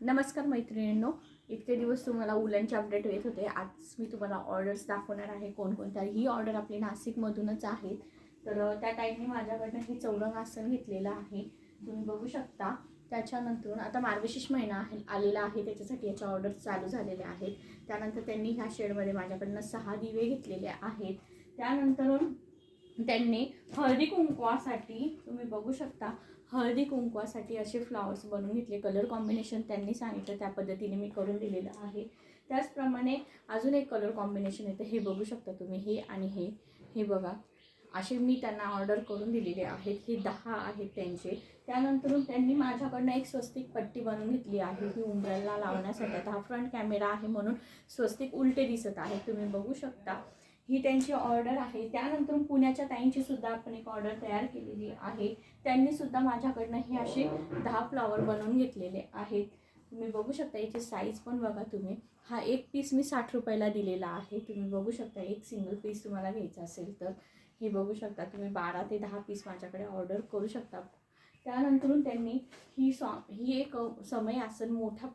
नमस्कार मैत्रिणींनो, इतके दिवस तुम्हाला उलनचे अपडेट येत होते. आज मी तुम्हाला ऑर्डर्स दाखवणार आहे कोणकोणत्या. ही ऑर्डर आपली नाशिकमधूनच आहे. तर त्या टाईपने माझ्याकडनं हे चौरंग आसन घेतलेलं आहे, तुम्ही बघू शकता. त्याच्यानंतर आता मार्गशीर्ष महिना आलेला आहे, त्याच्यासाठी याच्या ऑर्डर चालू झालेल्या आहेत. त्यानंतर त्यांनी ह्या शेडमध्ये माझ्याकडनं 6 दिवे घेतलेले आहेत. त्यानंतर त्यांनी हळदी कुंकवासाठी तुम्ही बघू शकता, हळदी कुंकवासाठी असे फ्लावर्स बनवून घेतले. कलर कॉम्बिनेशन त्यांनी सांगितलं त्या पद्धतीने मी करून दिलेलं आहे. त्याचप्रमाणे अजून एक कलर कॉम्बिनेशन येतं, हे बघू शकता तुम्ही. हे आणि हे बघा, असे मी त्यांना ऑर्डर करून दिलेले आहेत. हे 10 आहेत त्यांचे. त्यानंतर त्यांनी माझ्याकडनं एक स्वस्तिक पट्टी बनवून घेतली आहे, ही उंबऱ्याला लावण्यासाठी. आता हा फ्रंट कॅमेरा आहे म्हणून स्वस्तिक उलटे दिसत आहे, तुम्ही बघू शकता. ही त्यांची ऑर्डर आहे. त्यानंतर पुण्याच्या ताईंची सुद्धा आपण एक ऑर्डर तयार केलेली आहे. त्यांनी सुद्धा माझ्याकडनं हे असे 10 फ्लॉवर बनवून घेतलेले आहेत, तुम्ही बघू शकता. याची साईज पण बघा तुम्ही. हा एक पीस मी 60 रुपयाला दिलेला आहे, तुम्ही बघू शकता. एक सिंगल पीस तुम्हाला घ्यायचा असेल तर हे बघू शकता तुम्ही. 12 ते 10 पीस माझ्याकडे ऑर्डर करू शकता. त्यानंतर त्यांनी ही एक समय आसन मोठ्या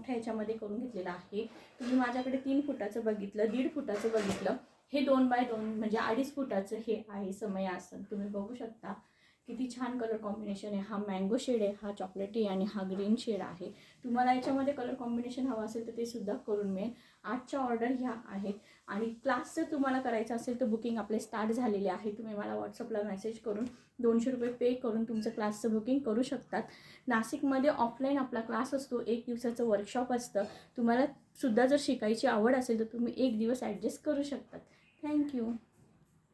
ह्याच्यामध्ये करून घेतलेलं आहे. तुम्ही माझ्याकडे 3 फुटाचं बघितलं, 1.5 फुटाचं बघितलं. हे 2 बाय 2 म्हणजे 2.5 फुटाचं हे आहे समय आसन, तुम्ही बघू शकता. किती छान कलर कॉम्बिनेशन आहे. हा मँगो शेड आहे, हा चॉकलेटी आणि हा ग्रीन शेड आहे. तुम्हाला याच्यामध्ये कलर कॉम्बिनेशन हवं असेल तर ते सुद्धा करून मिळेल. आजच्या ऑर्डर ह्या आहेत. आणि क्लास जर तुम्हाला करायचं असेल तर बुकिंग आपले स्टार्ट झालेले आहे. तुम्ही मला व्हॉट्सअपला मेसेज करून 200 रुपये पे करून तुमचं क्लासचं बुकिंग करू शकतात. नाशिकमध्ये ऑफलाईन आपला क्लास असतो, 1 दिवसाचं वर्कशॉप असतं. तुम्हाला सुद्धा जर शिकायची आवड असेल तर तुम्ही 1 दिवस ॲडजस्ट करू शकतात. थँक्यू.